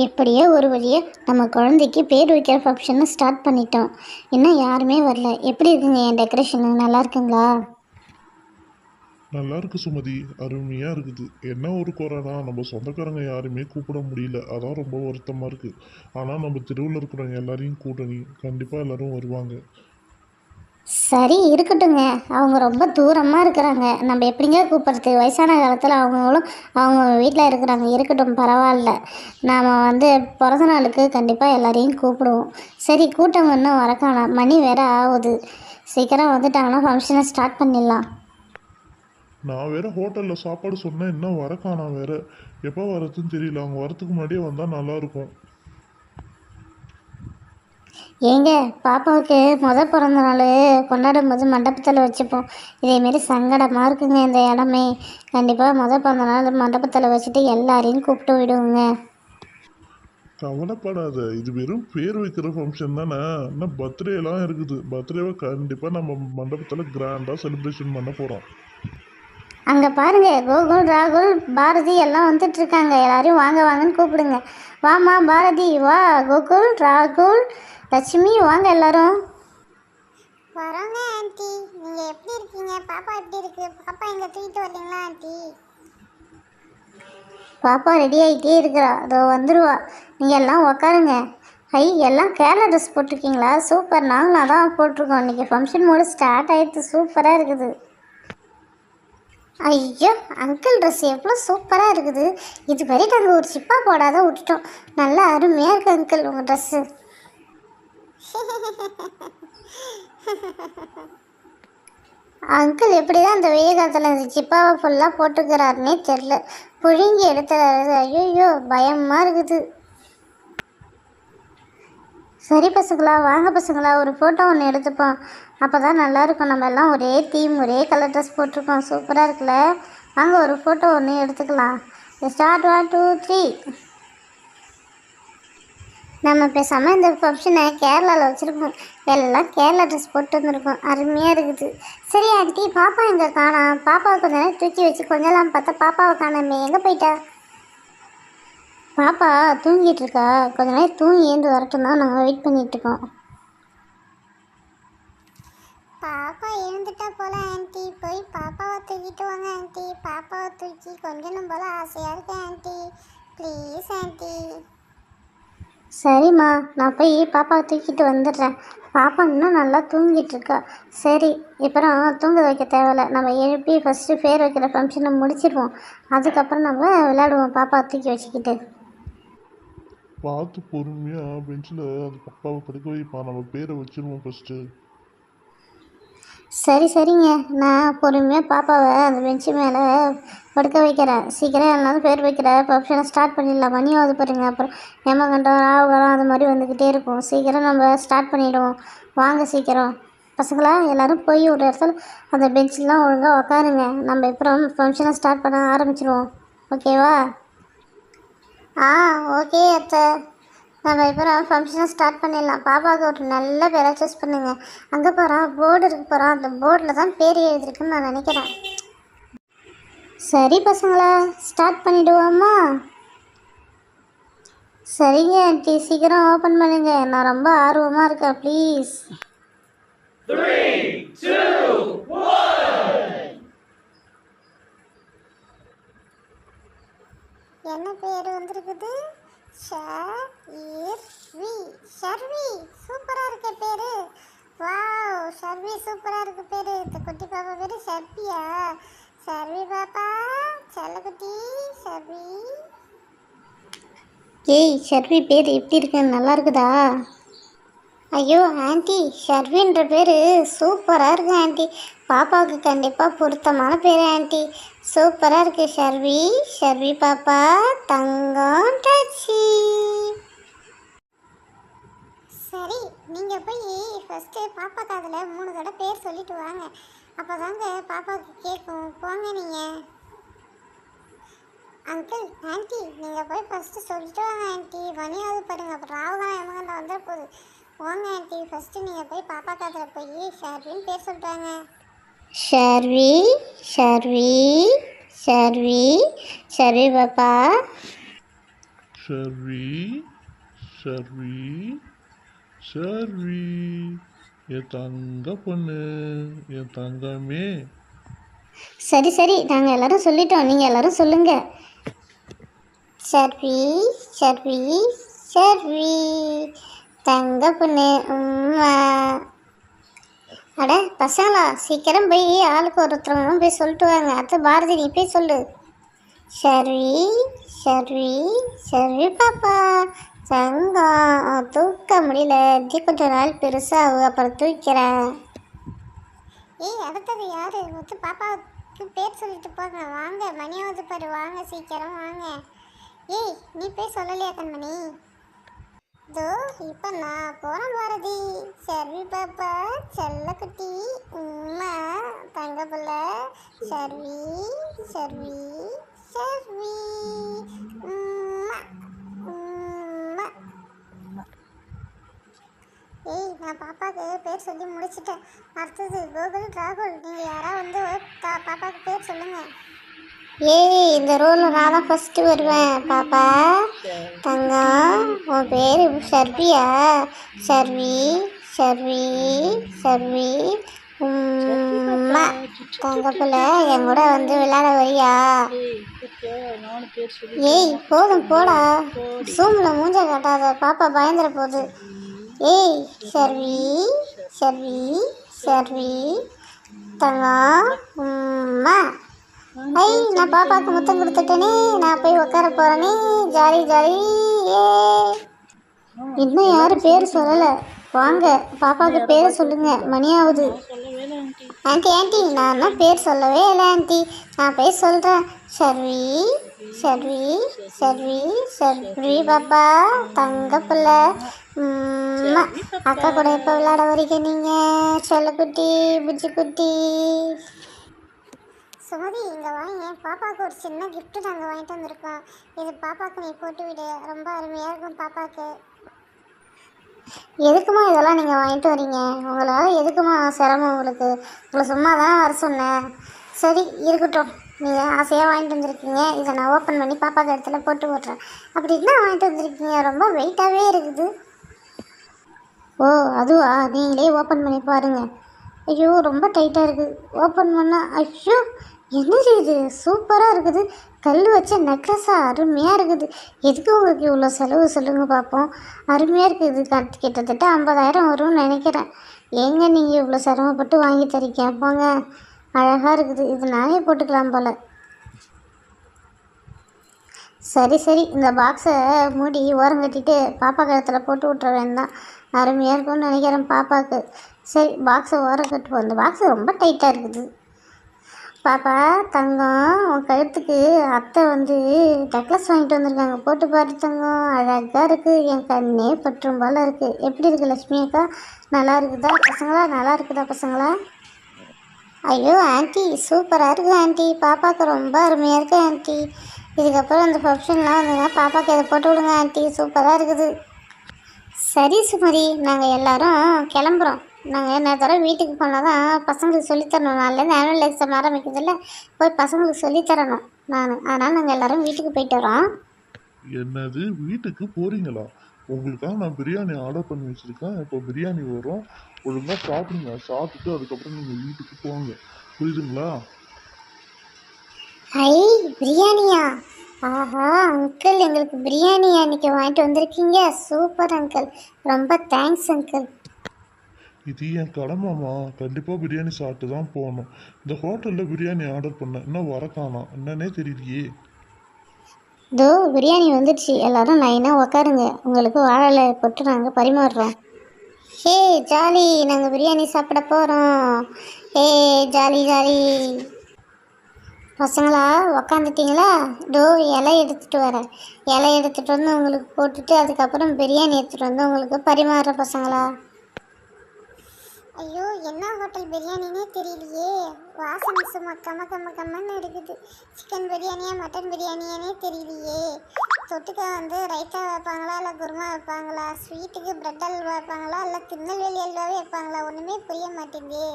எப்படியோ ஒரு வழியே நம்ம குழந்தைக்கு பேர் வைக்கிற ஃபங்க்ஷனை ஸ்டார்ட் பண்ணிட்டோம். இன்னும் யாருமே வரல. எப்படி இருக்குங்க என் டெக்கரேஷனு? நல்லா இருக்குங்களா? நல்லா இருக்கு சுமதி, அருமையா இருக்குது. என்ன ஒரு குறைனா நம்ம சொந்தக்காரங்க யாருமே கூப்பிட முடியல, அதான் ரொம்ப வருத்தமா இருக்கு. ஆனா நம்ம தெருவில் இருக்கிறவங்க எல்லாரையும் கூட்டணி கண்டிப்பா எல்லாரும் வருவாங்க. சரி இருக்கட்டுங்க. அவங்க ரொம்ப தூரமாக இருக்கிறாங்க. நம்ம எப்படிங்க கூப்பிட்றது? வயசான காலத்தில் அவங்களும் அவங்க வீட்டில் இருக்கிறாங்க. இருக்கட்டும், பரவாயில்ல. நாம் பிறந்த நாளுக்கு கண்டிப்பாக எல்லாரையும் கூப்பிடுவோம். சரி, கூட்டம் இன்னும் வரக்கானா, மணி வேற ஆகுது. சீக்கிரம் வந்துட்டாங்கன்னா ஃபங்க்ஷனை ஸ்டார்ட் பண்ணிடலாம். நான் வேற ஹோட்டல்ல சாப்பாடு சொன்னேன், இன்னும் வரக்கானா வேற. எப்போ வரதுன்னு தெரியல, அவங்க வரதுக்கு முன்னாடியே வந்தா நல்லா இருக்கும். ஏங்க, பாப்பாவுக்கு பிறந்த நாள் கொண்டாடும் போது மண்டபத்தில் வச்சுப்போம். இதேமாரி சங்கடமாக இருக்குங்க இந்த இடமே. கண்டிப்பாக பிறந்த நாள் மண்டபத்தில் வச்சுட்டு எல்லாரையும் கூப்பிட்டு விடுவோங்க. கவலைப்படாத, இது வெறும் பேர் வைக்கிற ஃபங்க்ஷன் தானே. இன்னும் பர்த்டேலாம் இருக்குது. பர்த்டேவை கண்டிப்பா நம்ம மண்டபத்தில் கிராண்டாக செலிப்ரேஷன் பண்ண போறோம். அங்கே பாருங்க, கோகுல், ராகுல், பாரதி எல்லாம் வந்துட்டு இருக்காங்க. எல்லாரையும் வாங்க வாங்கன்னு கூப்பிடுங்க. வாமா பாரதி, வா. கோகுல், ராகுல், லட்சுமி, வாங்க எல்லாரும். வரோங்க ஆண்டி. நீங்கள் எப்படி இருக்கீங்க? பாப்பா எப்படி இருக்கு? பாப்பா எங்கே தூக்கிட்டு வரலீங்களா ஆண்டி? பாப்பா ரெடி ஆகிட்டே இருக்கிறா, அதோ வந்துடுவா. நீங்கள் எல்லாம் உக்காருங்க. எல்லாம் கேரளா ட்ரெஸ் போட்டிருக்கீங்களா? சூப்பர். நாங்களும் அதான் போட்டிருக்கோம். இன்றைக்கி ஃபங்க்ஷன் மூடு ஸ்டார்ட் ஆகிடுது. சூப்பராக இருக்குது. ஐயோ, அங்கிள் ட்ரெஸ் எவ்வளோ சூப்பராக இருக்குது. இது வரைக்கும் நாங்கள் ஒரு சிப்பா போடாத விட்டுட்டோம். நல்லா அருமையாக இருக்குது அங்கிள் உங்கள் ட்ரெஸ்ஸு. அங்கிள் எப்படி தான் அந்த வெயில் காலத்தில் இந்த சிப்பாவை ஃபுல்லாக போட்டுக்கிறாருன்னே தெரில. புழுங்கி எடுத்துறாரு. ஐயோ, பயமாக இருக்குது. சரி பசங்களா, வாங்க பசங்களா, ஒரு ஃபோட்டோ ஒன்று எடுத்துப்போம். அப்போ தான் நல்லாயிருக்கும். நம்ம எல்லாம் ஒரே தீம், ஒரே கலர் ட்ரெஸ் போட்டிருக்கோம். சூப்பராக இருக்குல்ல? வாங்க ஒரு ஃபோட்டோ ஒன்று எடுத்துக்கலாம். ஸ்டார்ட் 1 2 3. நம்ம பேசாமல் இந்த ஃபங்க்ஷனை கேரளாவில் வச்சுருக்கோம். எல்லாம் கேரளா ட்ரெஸ் போட்டு வந்துருக்கோம். அருமையாக இருக்குது. சரி ஆண்டி, பாப்பா எங்கே காணா? பாப்பாவை கொஞ்ச நேரம் தூக்கி வச்சு கொஞ்சலாம் பார்த்தா பாப்பாவை காணாமே, எங்கே போயிட்டா? பாப்பா தூங்கிட்டு இருக்கா. கொஞ்ச நேரம் தூங்கி ஏந்து வரட்டும் தான் நாங்கள் வெயிட் பண்ணிகிட்ருக்கோம். பாப்பா எழுந்துட்டா போல ஆண்டி. போய் பாப்பாவை தூக்கிட்டு வாங்க ஆண்டி. பாப்பாவை தூக்கி கொஞ்சம் போல ஆசையாக இருக்கு ஆண்டி. Please aunty. சரிம்மா, நான் போய் பாப்பாவை தூக்கிட்டு வந்துடுறேன். பாப்பா இன்னும் நல்லா தூங்கிட்டு இருக்கா. சரி, அப்புறம் தூங்க வைக்க தேவையில்ல. நம்ம எழுப்பி ஃபஸ்ட்டு பேர் வைக்கிற ஃபங்க்ஷனை முடிச்சிடுவோம். அதுக்கப்புறம் நம்ம விளையாடுவோம் பாப்பாவை தூக்கி வச்சுக்கிட்டு. பார்த்து பொறுமையா பெஞ்சில் அந்த பாப்பாவை படுக்க வைப்பா, நம்ம பேரை வச்சிருவோம் ஃபர்ஸ்ட்டு. சரிங்க, நான் பொறுமையாக பாப்பாவை அந்த பெஞ்சு மேலே படுக்க வைக்கிறேன். சீக்கிரம் எல்லாரும் பேர் வைக்கிற ஃபங்க்ஷனை ஸ்டார்ட் பண்ணிடலாம். மணியாவது பாருங்க, அப்புறம் ஏமகண்டம் ராவுகரம் அது மாதிரி வந்துக்கிட்டே இருக்கும். சீக்கிரம் நம்ம ஸ்டார்ட் பண்ணிவிடுவோம். வாங்க சீக்கிரம் பசங்களா, எல்லோரும் போய் ஒரு இடத்துல அந்த பெஞ்செலாம் ஒழுங்காக உக்காருங்க. நம்ம அப்புறம் ஃபங்க்ஷனை ஸ்டார்ட் பண்ண ஆரம்பிச்சிடுவோம். ஓகேவா? ஓகே அத்தை. நம்ம இப்போ ஃபங்க்ஷனை ஸ்டார்ட் பண்ணிடலாம். பாப்பாவுக்கு ஒரு நல்ல பேரை சூஸ் பண்ணுங்க. அங்கே போகிறோம், போர்டு இருக்கு போகிறோம். அந்த போர்டில் தான் பேர் எழுதிருக்குன்னு நான் நினைக்கிறேன். சரி பசங்களா, ஸ்டார்ட் பண்ணிவிடுவோமா? சரிங்க ஆண்டி, சீக்கிரம் ஓப்பன் பண்ணுங்க. நான் ரொம்ப ஆர்வமாக இருக்கேன். ப்ளீஸ். 3 2 1. என்ன பேர் வந்திருக்குது? ஷர்வி. ஷர்வி சூப்பராக இருக்க பேர். வாவ், ஷர்வி சூப்பராக இருக்கு பேர். இந்த குட்டி பாப்பா பேர் ஷர்வியா? ஷர்வி பாப்பா, செல்லக்குட்டி ஷர்வி. ஷர்வி பேர் எப்படி இருக்கு? நல்லா இருக்குதா? ஐயோ ஆண்டி, ஷர்வின்ற பேர் சூப்பராக இருக்கு ஆண்டி. பாப்பாவுக்கு கண்டிப்பாக பொருத்தமான பேர் ஆண்டி. சூப்பராக இருக்குது ஷர்வி. ஷர்வி பாப்பா தங்கம் டாச்சி. சரி, நீங்கள் போய் ஃபஸ்ட்டு பாப்பா காதில் 3 தடவை பேர் சொல்லிட்டு வாங்க. அப்போ தாங்க பாப்பாவுக்கு கேட்கும். போங்க நீங்கள். அங்கிள் ஆண்டி, நீங்கள் போய் ஃபஸ்ட்டு சொல்லிட்டு வாங்க ஆண்டி. மணியாவது பாருங்க, அப்புறம் ராவுதான் எமகண்டம் வந்துட போகுது. போங்க ஆண்டி, ஃபஸ்ட்டு நீங்கள் போய் பாப்பா காதில் போய் ஷர்வின்னு பேர் சொல்லிட்டாங்க. ஷர்வி, ஷர்வி, ஷர்வி, ஷர்வி பாப்பா. ஷர்வி ஷர்வி ஷர்வி, என் தங்க பொண்ணு, என் தங்கமே. சரி சரி, நாங்கள் எல்லாரும் சொல்லிட்டோம், நீங்கள் எல்லாரும் சொல்லுங்கள். ஷர்வி ஷர்வி ஷர்வி, தங்க பொண்ணு உம்மா. அட பசங்களா, சீக்கிரம் போய் ஆளுக்கு ஒருத்தவங்களும் போய் சொல்லிட்டு வாங்க. அத்தை பாரதி, நீ போய் சொல்லு. ஷர்வி ஷர்வி ஷர்வி பாப்பா தங்கம், தூக்க முடியல, இது கொஞ்ச நாள் பெருசாகும், அப்புறம் தூக்கிறேன். ஏய் அடுத்தது யாரு? மொத்த பாப்பாவுக்கு பேர் சொல்லிட்டு போங்க. வாங்க, மணியாவது பாரு, வாங்க சீக்கிரம் வாங்க. ஏய் நீ போய் சொல்லலையா கண்மணி? இதோ இப்போ நான் போகிறேன் பாரதி. சர்வி பாப்பா செல்லக்குட்டி உம்மா தங்க பிள்ளை. சர்வி சர்வி சர்வி உம்மா உம்மா. ஏய் நான் பாப்பாவுக்கு பேர் சொல்லி முடிச்சிட்டேன். அடுத்தது கோகுல் ராகுல், நீங்கள் யாராவது வந்து பாப்பாவுக்கு பேர் சொல்லுங்கள். ஏய், இந்த ரோலில் நான் தான் ஃபஸ்ட்டு வருவேன். பாப்பா தங்கம், உன் பேர் ஷர்வியா? ஷர்வி ஷர்வி ஷர்வி உம்மா தங்க பிள்ளை, என் கூட வந்து விளையாட வரியா? ஏய் போதும் போடா, சூமில் மூஞ்ச காட்டாத, பாப்பா பயந்துட போகுது. ஏய் ஷர்வி ஷர்வி ஷர்வி தங்கம் உம்மா. ஐ, நான் பாப்பாவுக்கு முத்தம் கொடுத்துட்டேனே, நான் போய் உட்கார போகிறேனே, ஜாலி ஜாலி. ஏ, இன்னும் யாரும் பேர் சொல்லலை. வாங்க பாப்பாவுக்கு பேரை சொல்லுங்க, மணியாவது. ஆண்டி ஆண்டி, நான் தான் பேர் சொல்லவே இல்லை ஆண்டி, நான் போய் சொல்கிறேன். ஷர்வி ஷர்வி ஷர்வி ஷர்வி பாப்பா தங்க பிள்ளை உம்மா. அக்கா கூட எப்போ விளையாட வரீங்க நீங்கள்? செல்லக்குட்டி புஜ்ஜி குட்டி. சுமதி இங்கே வாங்க, பாப்பாவுக்கு ஒரு சின்ன கிஃப்ட்டு நாங்கள் வாங்கிட்டு வந்திருக்கோம். இது பாப்பாவுக்கு நீ போட்டு விடு, ரொம்ப அருமையாக இருக்கும் பாப்பாவுக்கு. எதுக்குமா இதெல்லாம் நீங்கள் வாங்கிட்டு வரீங்க? உங்களால் எதுக்குமா சிரமம் உங்களுக்கு? உங்களை சும்மா தான் வர சொன்னேன். சரி இருக்கட்டும், நீங்கள் ஆசையாக வாங்கிட்டு வந்திருக்கீங்க, இதை நான் ஓப்பன் பண்ணி பாப்பாவுக்கு இடத்துல போட்டு விட்றேன். அப்படி என்ன வாங்கிட்டு வந்திருக்கீங்க? ரொம்ப வெயிட்டாகவே இருக்குது. ஓ அதுவா, நீங்களே ஓப்பன் பண்ணி பாருங்கள். ஐயோ ரொம்ப டைட்டாக இருக்குது, ஓப்பன் பண்ணால். ஐயோ என்னது இது, சூப்பராக இருக்குது, கல் வச்ச நெக்லஸாக அருமையாக இருக்குது. எதுக்கு உங்களுக்கு இவ்வளோ செலவு சொல்லுங்கள் பார்ப்போம். அருமையாக இருக்குது, கிட்டத்தட்ட 50,000 வரும்னு நினைக்கிறேன். ஏங்க நீங்கள் இவ்வளோ சிரமப்பட்டு வாங்கி தரீங்க? போங்க, அழகாக இருக்குது, இது நானே போட்டுக்கலாம் போல். சரி சரி, இந்த பாக்ஸை மூடி ஓரம் கட்டிட்டு பாப்பா கழுத்தில் போட்டு விட்ற வேண்டாம், அருமையாக இருக்கும்னு நினைக்கிறேன் பாப்பாவுக்கு. சரி பாக்ஸை ஓரம் கட்டுவோம், இந்த பாக்ஸு ரொம்ப டைட்டாக இருக்குது. பாப்பா தங்கம், உன் கழுத்துக்கு அத்தை வந்து நெக்லஸ் வாங்கிட்டு வந்திருக்காங்க, போட்டு பாரு தங்கம், அழகாக இருக்குது, என் கண்ணே பற்றும் போல் இருக்குது. எப்படி இருக்குது லட்சுமி அக்கா, நல்லா இருக்குதா பசங்களா? நல்லா இருக்குதா பசங்களா? ஐயோ ஆண்டி சூப்பராக இருக்குது ஆண்டி, பாப்பாவுக்கு ரொம்ப அருமையாக இருக்குது ஆண்டி. இதுக்கப்புறம் அந்த ஃபங்க்ஷன்லாம் வந்ததுன்னா பாப்பாவுக்கு இதை போட்டு விடுங்க ஆண்டி, சூப்பராக இருக்குது. சரி சுமதி, நாங்கள் எல்லோரும் கிளம்புறோம். நாங்கள் என்ன தர வீட்டுக்கு போனால் தான் பசங்களுக்கு சொல்லித்தரணும். நாளிலேருந்து ஆனுவல் எக்ஸாம் ஆரம்பிக்கிறதில்ல, போய் பசங்களுக்கு சொல்லித்தரணும் நான். அதனால் நாங்கள் எல்லோரும் வீட்டுக்கு போயிட்டு வரோம். என்னது வீட்டுக்கு போகிறீங்களா? உங்களுக்காக நான் பிரியாணி ஆர்டர் பண்ணி வச்சுருக்கேன், இப்போ பிரியாணி வரும், ஒழுங்காக சாப்பிடுங்க, சாப்பிட்டுட்டு அதுக்கப்புறம் நீங்கள் வீட்டுக்கு போங்க, புரியுதுங்களா? ஐ பிரியாணியா? ஆஹா அங்கிள், எங்களுக்கு பிரியாணி அன்றைக்கி வாங்கிட்டு வந்திருக்கீங்க, சூப்பர் அங்கிள், ரொம்ப தேங்க்ஸ் அங்கிள். இது என் கடமைம்மா, கண்டிப்பாக பிரியாணி சாப்பிட்டு தான் போகணும். இந்த ஹோட்டலில் பிரியாணி ஆர்டர் பண்ணேன், இன்னும் வர காணோம், என்னன்னே தெரியலையே. இதோ பிரியாணி வந்துடுச்சு, எல்லோரும் லைனாக உக்காருங்க, உங்களுக்கு வாழை போட்டு நாங்கள் பரிமாறுறோம். ஹே ஜாலி, நாங்கள் பிரியாணி சாப்பிட போகிறோம். ஹே ஜாலி ஜாலி. பசங்களா உக்காந்துட்டிங்களா? டோ இலை எடுத்துகிட்டு வரேன், இலை எடுத்துகிட்டு வந்து உங்களுக்கு போட்டுட்டு அதுக்கப்புறம் பிரியாணி எடுத்துகிட்டு வந்து உங்களுக்கு பரிமாறுற பசங்களா. ஐயோ என்ன ஹோட்டல் பிரியாணினே தெரியலையே, வாசனை சும்மா கம்மன்னு இருக்குது. சிக்கன் பிரியாணியா மட்டன் பிரியாணியானே தெரியலையே. தொட்டுக்க வந்து ரைத்தா வைப்பாங்களா இல்லை குருமா வைப்பாங்களா? ஸ்வீட்டுக்கு பிரெட் அல்வா வைப்பாங்களா இல்லை திருநெல்வேலி அல்வாவே வைப்பாங்களா? ஒன்றுமே புரிய மாட்டேங்குது.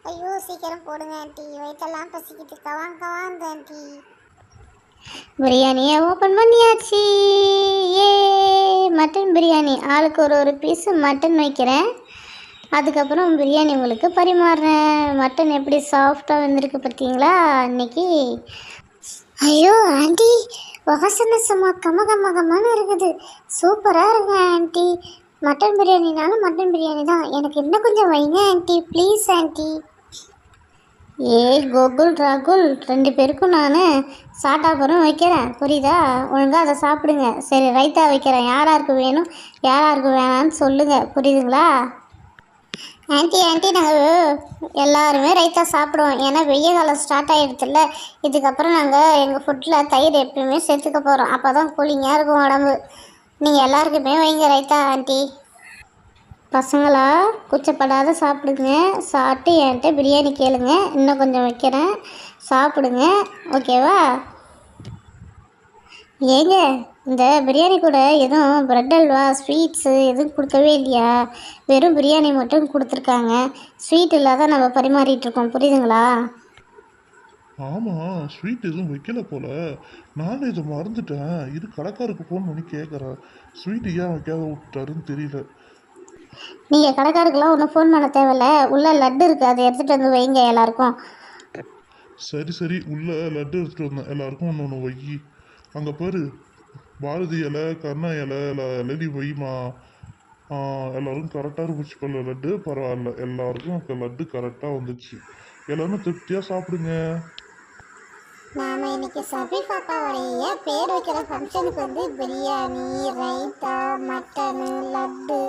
ஐயோ சீக்கிரம் போடுங்க ஆண்டி, வயிற்றெல்லாம் பசிக்கிட்டு கவான் ஆண்டி. பிரியாணியை ஓப்பன் பண்ணியாச்சு. ஏ மட்டன் பிரியாணி, ஆளுக்கு ஒரு பீஸு மட்டன் வைக்கிறேன். அதுக்கப்புறம் பிரியாணி உங்களுக்கு பரிமாறுறேன். மட்டன் எப்படி சாஃப்டாக வெந்திருக்கு பார்த்தீங்களா இன்னைக்கு? ஐயோ ஆண்டி, வாசனை சும்மா கமகமகமான இருக்குது. சூப்பராக இருக்கு ஆண்டி. மட்டன் பிரியாணினாலும் மட்டன் பிரியாணி தான். எனக்கு இன்னும் கொஞ்சம் வைங்க ஆண்டி, ப்ளீஸ் ஆண்டி. கோகுல் ராகுல் 2 பேருக்கும் நான் சாட்டாப்புறம் வைக்கிறேன், புரியுதா? ஒழுங்காக அதை சாப்பிடுங்க. சரி, ரைத்தா வைக்கிறேன். யாராருக்கு வேணும் யாராருக்கு வேணான்னு சொல்லுங்கள், புரியுதுங்களா? ஆண்டி நாங்கள் எல்லாருமே ரைத்தா சாப்பிடுவோம். ஏன்னா வெய்ய காலம் ஸ்டார்ட் ஆகிடுதுல்ல. இதுக்கப்புறம் நாங்கள் எங்கள் ஃபுட்டில் தயிர் எப்பயுமே சேர்த்துக்க போகிறோம். அப்போ தான் கூலிங்காக இருக்கும் உடம்பு. நீங்கள் எல்லாருக்குமே வைங்க ரைத்தா ஆண்டி. பசங்களா கூச்சப்படாத சாப்பிடுங்க. சாப்பிட்டு என்கிட்ட பிரியாணி கேளுங்க, இன்னும் கொஞ்சம் வைக்கிறேன், சாப்பிடுங்க, ஓகேவா? ஏங்க, இந்த பிரியாணி கூட எதுவும் பிரெட் அல்வா ஸ்வீட்ஸு எதுவும் கொடுக்கவே இல்லையா? வெறும் பிரியாணி மட்டும் கொடுத்துருக்காங்க. ஸ்வீட் இல்லாத நம்ம பரிமாறிட்டுருக்கோம், புரியுதுங்களா? ஆமாம், ஸ்வீட் எதுவும் வைக்கல போல. நானும் இதை மறந்துட்டேன். இது கடைக்காருக்கு ஃபோன் பண்ணி கேட்குறேன். ஸ்வீட் ஏன் வைக்காத விட்டாருன்னு தெரியல. நீங்கள் கடைக்காருக்கெல்லாம் ஒன்றும் ஃபோன் பண்ண தேவையில்ல. உள்ள லட்டு இருக்குது, அதை எடுத்துகிட்டு வந்து வைங்க எல்லாருக்கும். சரி, உள்ள லட்டு எடுத்துகிட்டு வந்தேன். எல்லாருக்கும் ஒன்று ஒன்று வை. அங்கே பாரு, பாரதி இலை, கருணா இலை எல்லாத்தையும் வைமா. எல்லோரும் கரெக்டாக இருந்துச்சு போல லட்டு. பரவாயில்ல, எல்லாருக்கும் அங்கே லட்டு கரெக்டாக வந்துச்சு. எல்லோரும் திருப்தியாக சாப்பிடுங்க. நாம இன்னைக்கு சபி பாப்பாவுடைய பேர் வைக்கிற ஃபங்க்ஷனுக்கு வந்து பிரியாணி, ரைத்தா, மட்டனு, லட்டு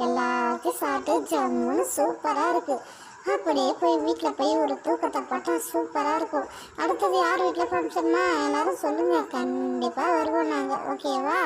எல்லாத்தையும் சாப்பிட்டு ஜம்முன்னு சூப்பராக இருக்கு. அப்படியே போய் வீட்டில் போய் ஒரு தூக்கத்தை போட்டால் சூப்பராக இருக்கும். அடுத்தது யார் வீட்டில் ஃபங்க்ஷன்னா எல்லாரும் சொல்லுங்கள், கண்டிப்பாக வருவோம் நாங்கள், ஓகேவா?